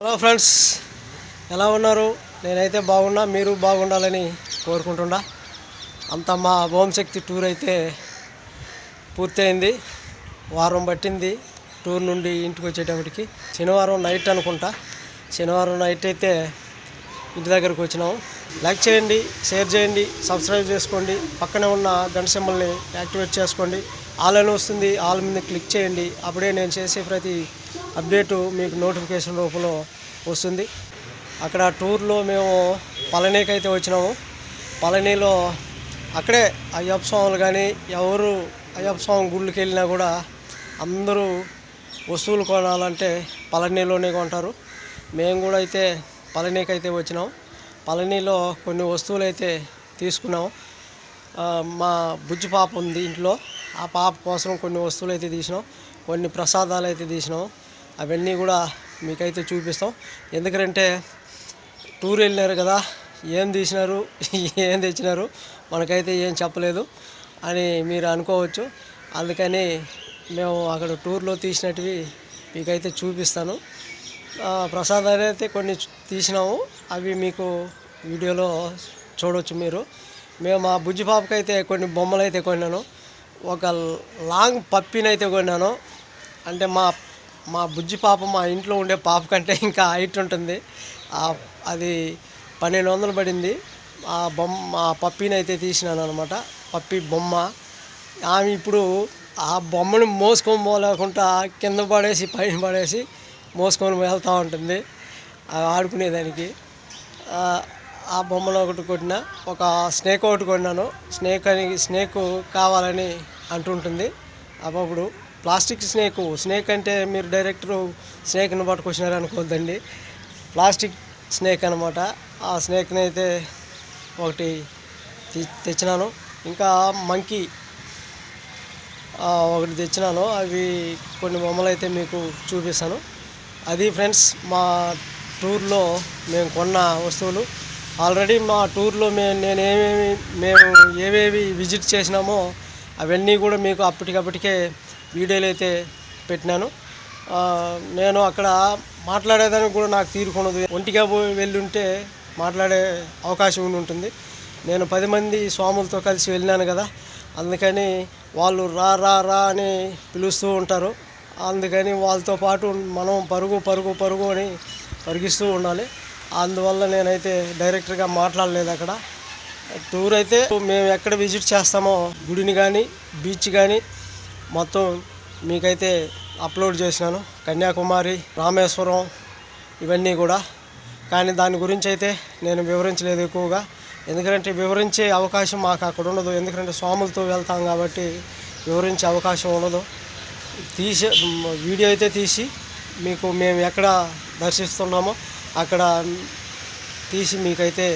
Hello friends, ఎలా ఉన్నారు? నేనైతే బాగున్నా, మీరు బాగుండాలని కోరుకుంటున్నా. అంతా మా హోంశక్తి టూర్ అయితే పూర్తయింది. వారం పట్టింది టూర్ నుండి ఇంటికి వచ్చేటప్పటికి. శనివారం నైట్ అనుకుంటా. శనివారం నైట్ అయితే ఇంటి దగ్గరకు వచ్చినాము. లైక్ చేయండి, షేర్ చేయండి, సబ్స్క్రైబ్ చేసుకోండి. పక్కనే ఉన్న గంట సింబల్ని యాక్టివేట్ చేసుకోండి. ఆల్ అని వస్తుంది, ఆల్ మీద క్లిక్ చేయండి. అప్పుడే నేను చేసే ప్రతి అప్డేటు మీకు నోటిఫికేషన్ రూపంలో వస్తుంది. అక్కడ టూర్లో మేము పళనికి అయితే వచ్చినాము. పళనిలో అక్కడే అయ్యప్ప స్వాములు కానీ ఎవరు అయ్యప్ప స్వామి గుళ్ళకి వెళ్ళినా కూడా అందరూ వస్తువులు కొనాలంటే పళనిలోనే కొంటారు. మేము కూడా అయితే పళనికి అయితే వచ్చినాం. పళనిలో కొన్ని వస్తువులు అయితే తీసుకున్నాం. మా బుజ్జి పాప ఉంది ఇంట్లో, ఆ పాప కోసం కొన్ని వస్తువులు అయితే తీసినాం, కొన్ని ప్రసాదాలు అయితే తీసినాం. అవన్నీ కూడా మీకైతే చూపిస్తాం. ఎందుకంటే టూర్ వెళ్ళినారు కదా, ఏం తీసినారు ఏం తెచ్చినారు మనకైతే ఏం చెప్పలేదు అని మీరు అనుకోవచ్చు. అందుకని మేము అక్కడ టూర్లో తీసినటివి మీకైతే చూపిస్తాను. ప్రసాదాలు అయితే కొన్ని తీసినాము, అవి మీకు వీడియోలో చూడవచ్చు మీరు. మేము మా బుజ్జి పాపకైతే కొన్ని బొమ్మలు అయితే కొన్నాను. ఒక లాంగ్ పప్పినైతే కొన్నాను. అంటే మా బుజ్జి పాప మా ఇంట్లో ఉండే పాప కంటే ఇంకా హైట్ ఉంటుంది. అది 1200 పడింది. ఆ పప్పిని అయితే తీసినాను అనమాట. పప్పి బొమ్మ. ఆమె ఇప్పుడు ఆ బొమ్మని మోసుకొని పోలేకుండా కింద పడేసి పైన పడేసి మోసుకొని వెళ్తూ ఉంటుంది ఆడుకునేదానికి. ఆ బొమ్మను ఒకటి కొట్టిన, ఒక స్నేక్ ఒకటి కొన్నాను. స్నేక్ కావాలని అంటుంటుంది అప్పుడు. ప్లాస్టిక్ స్నేక్ అంటే మీరు డైరెక్టర్ స్నేక్ని పట్టుకొచ్చినారు అనుకోవద్దండి, ప్లాస్టిక్ స్నేక్ అనమాట. ఆ స్నేక్ని అయితే ఒకటి తెచ్చినాను. ఇంకా మంకీ ఒకటి తెచ్చినాను. అవి కొన్ని బొమ్మలు అయితే మీకు చూపిస్తాను. అది ఫ్రెండ్స్ మా టూర్లో మేము కొన్న వస్తువులు. ఆల్రెడీ మా టూర్లో మేము ఏవేవి విజిట్ చేసినామో అవన్నీ కూడా మీకు అప్పటికప్పటికే వీడియోలు అయితే పెట్టినాను. నేను అక్కడ మాట్లాడేదానికి కూడా నాకు తీరుకున్నది. ఒంటిగా వెళ్ళుంటే మాట్లాడే అవకాశం ఉంటుంది. నేను 10 మంది స్వాములతో కలిసి వెళ్ళినాను కదా, అందుకని వాళ్ళు రా రా రా అని పిలుస్తూ ఉంటారు. అందుకని వాళ్ళతో పాటు మనం పరుగు అని పరిగిస్తూ ఉండాలి. అందువల్ల నేనైతే డైరెక్ట్గా మాట్లాడలేదు. అక్కడ టూర్ అయితే మేము ఎక్కడ విజిట్ చేస్తామో గుడిని కానీ బీచ్ కానీ మొత్తం మీకైతే అప్లోడ్ చేసినాను. కన్యాకుమారి, రామేశ్వరం ఇవన్నీ కూడా. కానీ దాని గురించి అయితే నేను వివరించలేదు ఎక్కువగా. ఎందుకంటే వివరించే అవకాశం మాకు అక్కడ ఉండదు. ఎందుకంటే స్వాములతో వెళ్తాం కాబట్టి వివరించే అవకాశం ఉండదు. వీడియో అయితే తీసి మీకు మేము ఎక్కడ దర్శిస్తున్నామో అక్కడ తీసి మీకైతే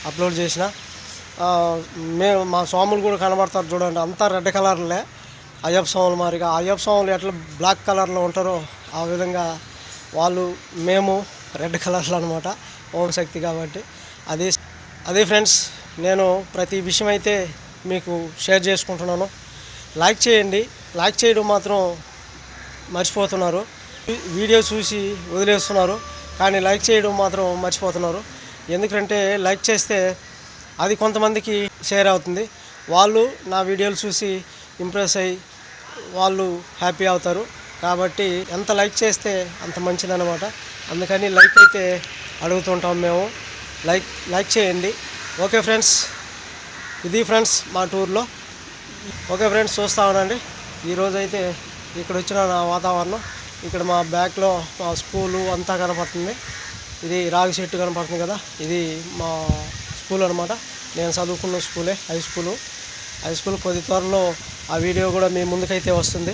అప్లోడ్ చేసిన. మా స్వాములు కూడా కనబడతారు చూడండి, అంతా రెడ్ కలర్లే అయ్యప్ప స్వాములు మారిగా. అయ్యప్ప స్వాములు ఎట్లా బ్లాక్ కలర్లో ఉంటారో ఆ విధంగా మేము రెడ్ కలర్లో అనమాట, ఓంశక్తి కాబట్టి. అదే ఫ్రెండ్స్, నేను ప్రతి విషయం అయితే మీకు షేర్ చేసుకుంటున్నాను. లైక్ చేయండి. లైక్ చేయడం మాత్రం మర్చిపోతున్నారు. వీడియో చూసి వదిలేస్తున్నారు, కానీ లైక్ చేయడం మాత్రం మర్చిపోతున్నారు. ఎందుకంటే లైక్ చేస్తే అది కొంతమందికి షేర్ అవుతుంది. వాళ్ళు నా వీడియోలు చూసి ఇంప్రెస్ అయ్యి వాళ్ళు హ్యాపీ అవుతారు. కాబట్టి ఎంత లైక్ చేస్తే అంత మంచిదన్నమాట. అందుకని లైక్ అయితే అడుగుతుంటాం మేము. లైక్ చేయండి. ఓకే ఫ్రెండ్స్, ఇది ఫ్రెండ్స్ మా టూర్లో. ఓకే ఫ్రెండ్స్, చూస్తూ ఉండండి. ఈరోజు అయితే ఇక్కడ వచ్చిన నా వాతావరణం. ఇక్కడ మా బ్యాక్లో మా స్కూలు అంతా కనపడుతుంది. ఇది రాగి చెట్టు కనపడుతుంది కదా, ఇది మా స్కూల్ అనమాట. నేను చదువుకున్న స్కూలే, హై స్కూల్. కొద్ది త్వరలో ఆ వీడియో కూడా మీ ముందుకైతే వస్తుంది.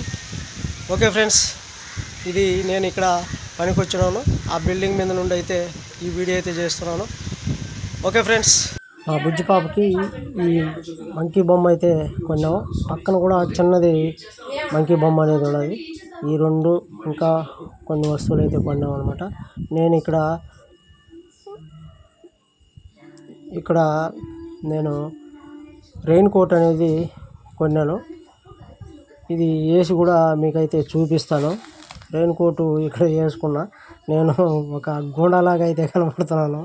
ఓకే ఫ్రెండ్స్, ఇది నేను ఇక్కడ పనికి వచ్చినాను. ఆ బిల్డింగ్ మీద నుండి అయితే ఈ వీడియో అయితే చేస్తున్నాను. ఓకే ఫ్రెండ్స్, మా బుజ్జి పాపకి ఈ మంకీ బొమ్మ అయితే కొన్నాము. పక్కన కూడా చిన్నది మంకీ బొమ్మ అనేది ఉన్నది. ఈ రెండు ఇంకా కొన్ని వస్తువులు అయితే కొన్నాం అనమాట. నేను ఇక్కడ నేను రెయిన్ కోట్ అనేది కొన్నాను. ఇది వేసి కూడా మీకైతే చూపిస్తాను. రెయిన్ కోటు ఇక్కడ వేసుకున్నా. నేను ఒక గూండాలాగా అయితే కనపడుతున్నాను,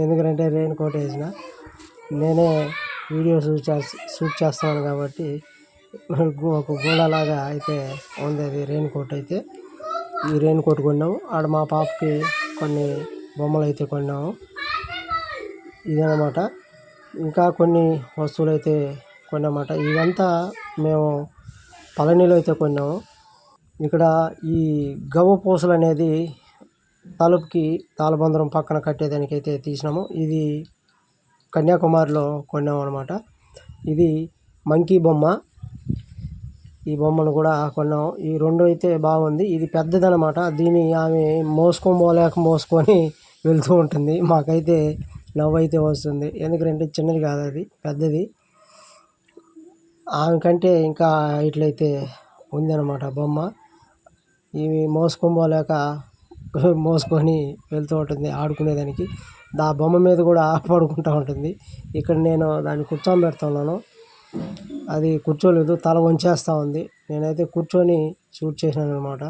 ఎందుకంటే రెయిన్ కోట్ వేసిన. నేనే వీడియో షూట్ చేస్తున్నాను కాబట్టి ఒక గూండాలాగా అయితే ఉంది అది రెయిన్ కోట్ అయితే. ఈ రెయిన్ కోట్ కొన్నాము. ఆడ మా పాపకి కొన్ని బొమ్మలు అయితే కొన్నాము. ఇదన్నమాట. ఇంకా కొన్ని వస్తువులు అయితే కొన్నమాట. ఇదంతా మేము పళనిలో అయితే కొన్నాము. ఇక్కడ ఈ గవ్వ పూసలు అనేది తలుపుకి తాళబందరం పక్కన కట్టేదానికి అయితే తీసినాము. ఇది కన్యాకుమారిలో కొన్నాము అనమాట. ఇది మంకీ బొమ్మ. ఈ బొమ్మను కూడా కొన్నాము. ఈ రెండు అయితే బాగుంది. ఇది పెద్దదనమాట. దీన్ని ఆమె మోసుకొని వెళ్తూ ఉంటుంది. మాకైతే నవ్వు అయితే వస్తుంది, ఎందుకంటే చిన్నది కాదు, అది పెద్దది. ఆమె కంటే ఇంకా ఇట్లయితే ఉందన్నమాట బొమ్మ. ఇవి మోసుకొని వెళ్తూ ఉంటుంది ఆడుకునేదానికి. ఆ బొమ్మ మీద కూడా పడుకుంటూ ఉంటుంది. ఇక్కడ నేను దాన్ని కూర్చోబెడుతున్నాను, అది కూర్చోలేదు, తల వంచేస్తూ ఉంది. నేనైతే కూర్చొని షూట్ చేశాను అనమాట.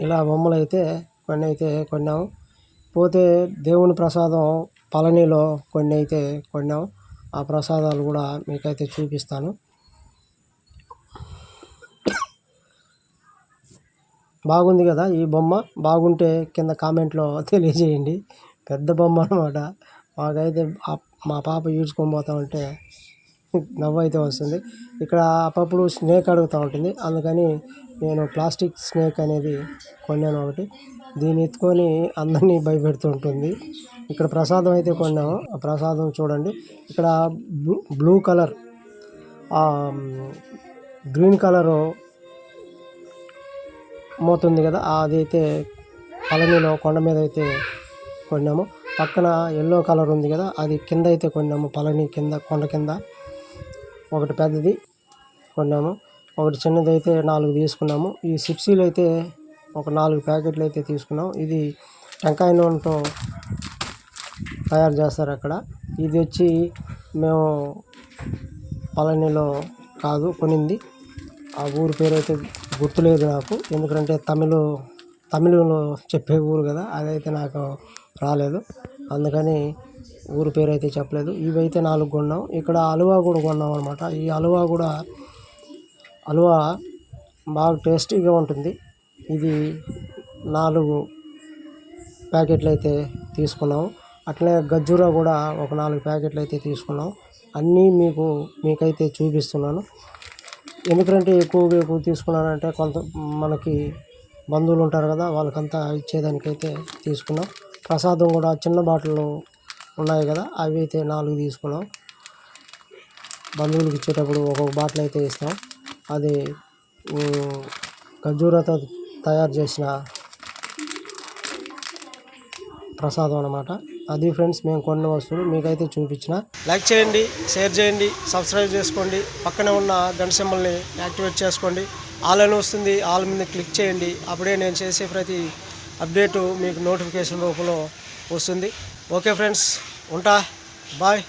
ఇలా బొమ్మలు అయితే కొన్నాము. పోతే దేవుని ప్రసాదం పళనిలో కొన్ని అయితే కొన్నాము. ఆ ప్రసాదాలు కూడా మీకైతే చూపిస్తాను. బాగుంది కదా ఈ బొమ్మ? బాగుంటే కింద కామెంట్లో తెలియజేయండి. పెద్ద బొమ్మ అనమాట. మాకైతే మా పాప ఈడ్చుకొని పోతూ ఉంటే నవ్వు అయితే వస్తుంది. ఇక్కడ అప్పుడప్పుడు స్నేక్ అడుగుతూ ఉంటుంది, అందుకని నేను ప్లాస్టిక్ స్నేక్ అనేది కొన్నాను ఒకటి. దీన్ని ఎత్తుకొని అందరినీ భయపెడుతూ ఉంటుంది. ఇక్కడ ప్రసాదం అయితే కొన్నాము. ఆ ప్రసాదం చూడండి. ఇక్కడ బ్లూ కలర్, గ్రీన్ కలరు మూత ఉంది కదా, అదైతే పళనిలో కొండ మీద అయితే కొన్నాము. పక్కన ఎల్లో కలర్ ఉంది కదా, అది కింద అయితే కొన్నాము. పళని కింద, కొండ కింద ఒకటి పెద్దది కొన్నాము, ఒకటి చిన్నది అయితే 4 తీసుకున్నాము. ఈ సిప్సీలు అయితే ఒక 4 ప్యాకెట్లు అయితే తీసుకున్నాము. ఇది టెంకాయ నూనెతో తయారు చేస్తారు అక్కడ. ఇది వచ్చి మేము పళనిలో కాదు కొనింది, ఆ ఊరు పేరు అయితే గుర్తులేదు నాకు, ఎందుకంటే తమిళంలో చెప్పే ఊరు కదా, అదైతే నాకు రాలేదు, అందుకని ఊరు పేరు అయితే చెప్పలేదు. ఇవైతే 4 కొన్నాం. ఇక్కడ హల్వా కూడా కొన్నాం అనమాట. ఈ హల్వా బాగా టేస్టీగా ఉంటుంది. ఇది 4 ప్యాకెట్లు అయితే తీసుకున్నాం. అట్లనే గజ్జూరా కూడా ఒక 4 ప్యాకెట్లు అయితే తీసుకున్నాం. అన్నీ మీకైతే చూపిస్తున్నాను, ఎందుకంటే ఎక్కువ తీసుకున్నానంటే మనకి బంధువులు ఉంటారు కదా, వాళ్ళకంతా ఇచ్చేదానికైతే తీసుకున్నాం. ప్రసాదం కూడా చిన్న బాటిల్లో ఉన్నాయి కదా, అవి అయితే 4 తీసుకున్నాం. బంధువులకు ఇచ్చేటప్పుడు ఒక్కొక్క బాటిల్ అయితే ఇస్తాం. అది ఖర్జూరతో తయారు చేసిన ప్రసాదం అన్నమాట. అది ఫ్రెండ్స్ మేము కొన్న వస్తువులు మీకైతే చూపించిన. లైక్ చేయండి, షేర్ చేయండి, సబ్స్క్రైబ్ చేసుకోండి, పక్కనే ఉన్న గంట సింబల్ని యాక్టివేట్ చేసుకోండి. ఆల్ అని వస్తుంది, ఆల్ మీద క్లిక్ చేయండి. అప్పుడే నేను చేసే ప్రతి అప్డేటు మీకు నోటిఫికేషన్ రూపంలో వస్తుంది. ఓకే ఫ్రెండ్స్, ఉంటా, బాయ్.